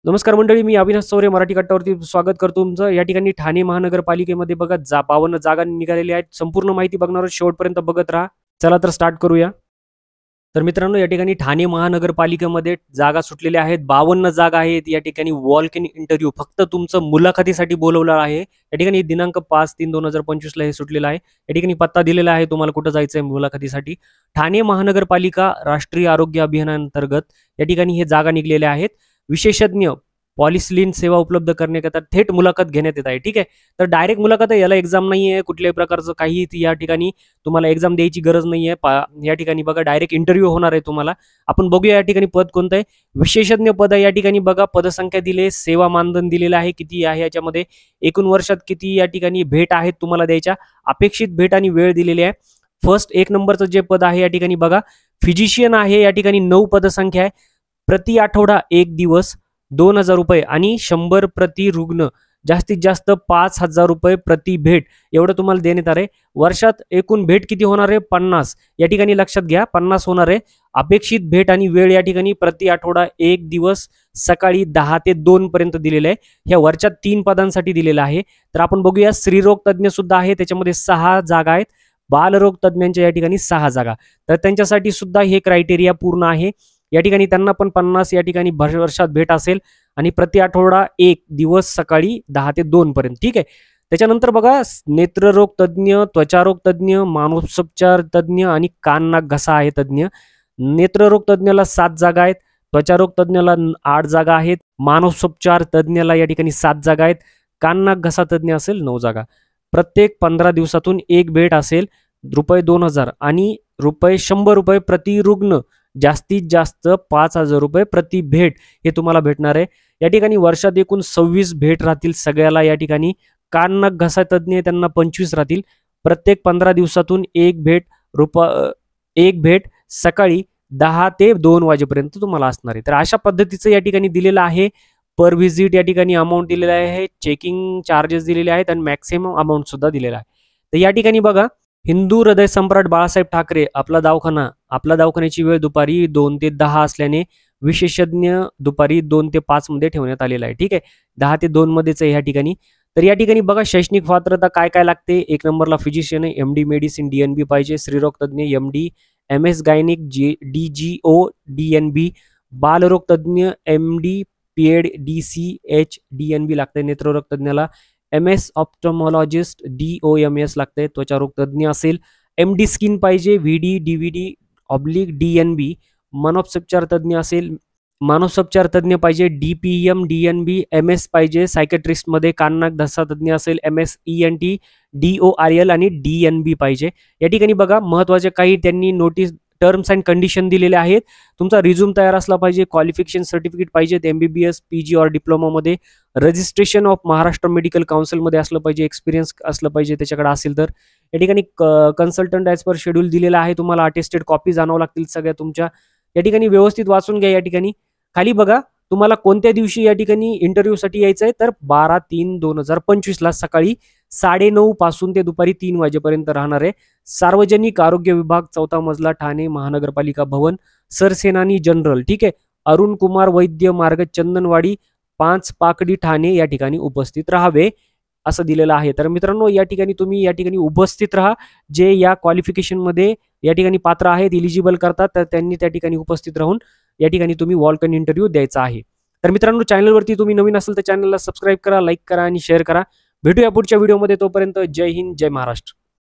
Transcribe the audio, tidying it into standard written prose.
नमस्कार मंडळी, मी अविनाश चौरे मराठी कट्टावरती स्वागत करतो तुमचं। या ठिकाणी ठाणे महानगरपालिकेमध्ये बघा 52 जागा निघालेल्या आहेत। संपूर्ण माहिती बघणार आहोत, शेवटपर्यंत बघत राहा। चला तर स्टार्ट करूया। तर मित्रांनो, या ठिकाणी ठाणे महानगरपालिकेमध्ये जागा सुटलेल्या आहेत। 52 जागा आहेत। या ठिकाणी वॉक इन इंटरव्ह्यू फक्त तुमचं मुलाखतीसाठी बोलवलं आहे। या ठिकाणी दिनांक 5/3/2025 ला हे सुटलेलं आहे। या ठिकाणी पत्ता दिलेला आहे, तुम्हाला कुठं जायचं आहे मुलाखतीसाठी। ठाणे महानगरपालिका राष्ट्रीय आरोग्य अभियानांतर्गत या ठिकाणी हे जागा निघलेल्या आहेत। विशेषज्ञ पॉलिसिलिन सेवा उपलब्ध करण्याकरता थेट मुलाखत घेण्यात येत आहे। ठीक आहे, तर डायरेक्ट मुलाखत आहे, याला एक्झाम नाही आहे, कुठल्याही प्रकारचं काही या ठिकाणी तुम्हाला एक्झाम द्यायची गरज नाही आहे। या ठिकाणी बघा डायरेक्ट इंटरव्ह्यू होणार आहे तुम्हाला। आपण बघूया या ठिकाणी पद कोणतं आहे। विशेषज्ञ पद आहे। या ठिकाणी बघा पदसंख्या दिली आहे, सेवा मानधन दिलेलं आहे, किती आहे याच्यामध्ये, एकूण वर्षात किती या ठिकाणी भेट आहेत तुम्हाला द्यायच्या, अपेक्षित भेट आणि वेळ दिलेली आहे। फर्स्ट 1 नंबरचं जे पद आहे या ठिकाणी बघा फिजिशियन आहे। या ठिकाणी 9 पदसंख्या आहे। प्रति आठवडा 1 दिवस 2000 रुपये आणि 100 प्रति रुग्ण, जास्तीत जास्त 5000 रुपये प्रति भेट एवढं तुम्हाला देण्यात आहे। वर्षात एकूण भेट किती होणार आहे, 50। या ठिकाणी लक्षात घ्या 50 होणार आहे। अपेक्षित भेट आणि वेळ या ठिकाणी प्रति आठवडा 1 दिवस सकाळी 10 ते 2 पर्यंत दिलेलं आहे। ह्या वरच्या 3 पदांसाठी दिलेलं आहे। तर आपण बघूया स्त्रीरोग तज्ञ सुद्धा आहे, त्याच्यामध्ये 6 जागा आहेत। बालरोग तज्ञांच्या या ठिकाणी 6 जागा, तर त्यांच्यासाठी सुद्धा हे क्रायटेरिया पूर्ण आहे। या ठिकाणी त्यांना पण 50 या ठिकाणी वर्षात भेट असेल आणि प्रति आठवडा 1 दिवस सकाळी 10 ते 2 पर्यंत। ठीक आहे, त्याच्यानंतर बघा नेत्ररोग तज्ञ, त्वचारोग तज्ञ, मानसोपचार तज्ञ आणि कान नाक घसा आहे तज्ञ। नेत्ररोग तज्ञाला 7 जागा आहेत, त्वचारोग तज्ञाला 8 जागा आहेत, मानसोपचार तज्ञाला या ठिकाणी 7 जागा आहेत, कान नाक घसा तज्ञ असेल 9 जागा। प्रत्येक 15 दिवसातून एक भेट असेल, ₹2000 आणि ₹100 प्रति रुग्ण, जास्तीत जास्त 5000 रुपये प्रति भेट हे तुम्हाला भेटणार आहे। या ठिकाणी वर्षात एकूण 26 भेट राहतील सगळ्याला। या ठिकाणी कान नाक घसा तज्ञ त्यांना 25 राहतील। प्रत्येक 15 दिवसातून एक भेट सकाळी 10 ते 2 वाजेपर्यंत तुम्हाला असणार आहे। तर अशा पद्धतीचं या ठिकाणी दिलेलं आहे। पर व्हिजिट या ठिकाणी अमाऊंट दिलेला आहे, चेकिंग चार्जेस दिलेले आहेत आणि मॅक्सिमम अमाऊंट सुद्धा दिलेला आहे। तर या ठिकाणी बघा हिंदू हृदय सम्राट बाळासाहेब ठाकरे आपला दवाखाना, आपल्या दवाखान्याची वेळ दुपारी 2 ते 10 असल्याने विशेषज्ञ दुपारी 2 ते 5 मध्ये ठेवण्यात आलेला आहे। ठीक आहे, 10 ते 2 मध्येच आहे या ठिकाणी। तर या ठिकाणी बघा शैक्षणिक पात्रता काय काय लागते। 1 नंबरला फिजिशियन आहे, MD मेडिसिन DNB पाहिजे, स्त्रीरोग तज्ञ MD, MS gynaec DGO DNB, बालरोग तज्ञ MD PED DCH DNB लागते, नेत्ररोग तज्ञाला MS ऑप्टोमॉलॉजिस्ट DOMS लागते, त्वचारोग तज्ञ असेल MD स्किन पाहिजे, VD DVD DNB, मानसोपचार तज्ञ असेल, मानसोपचार तज्ञ पाहिजे DPM DNB, MS पाहिजे, सायकेट्रिस्ट मध्ये कान नाक घसा तज्ञ असेल MS ENT DORL आणि DNB पाहिजे। या ठिकाणी बघा महत्वाचे काही त्यांनी नोटीस टर्म्स अँड कंडिशन दिलेले आहेत। तुमचा रिझ्यूम तयार असला पाहिजे, क्वालिफिकेशन सर्टिफिकेट पाहिजे, MBBS PG और डिप्लोमा मध्ये, registration of Maharashtra medical council मध्ये असलं पाहिजे, एक्सपिरियन्स असलं पाहिजे त्याच्याकडे असेल तर। या ठिकाणी कन्सल्टंट ॲज पर शेड्यूल दिलेला आहे, तुम्हाला अटेस्टेड कॉपीज आणावं लागतील सगळ्या तुमच्या। या ठिकाणी व्यवस्थित वाचून घ्या। या ठिकाणी खाली बघा तुम्हाला कोणत्या दिवशी या ठिकाणी इंटरव्ह्यूसाठी यायचं आहे, तर 12/3/2025 ला सकाळी 9:30 पासून ते दुपारी 3 वाजेपर्यंत राहणार आहे। सार्वजनिक आरोग्य विभाग, 4था मजला, ठाणे महानगरपालिका भवन, सरसेनानी जनरल। ठीक आहे, अरुण कुमार वैद्य मार्ग, चंदनवाडी 5 पाकडी ठाणे या ठिकाणी उपस्थित राहावे असं दिलेलं आहे। तर मित्रांनो या ठिकाणी तुम्ही या ठिकाणी उपस्थित राहा, जे या क्वालिफिकेशन मध्ये या ठिकाणी पात्र आहेत, इलिजिबल करतात, तर त्यांनी त्या ठिकाणी उपस्थित राहून या ठिकाणी तुम्ही वॉक इन इंटरव्ह्यू द्यायचा आहे। तर मित्रांनो चॅनलवरती तुम्ही नवीन असेल तर चॅनलला सबस्क्राईब करा, लाईक करा आणि शेअर करा। भेटूया पुढच्या व्हिडिओमध्ये, तोपर्यंत जय हिंद, जय महाराष्ट्र।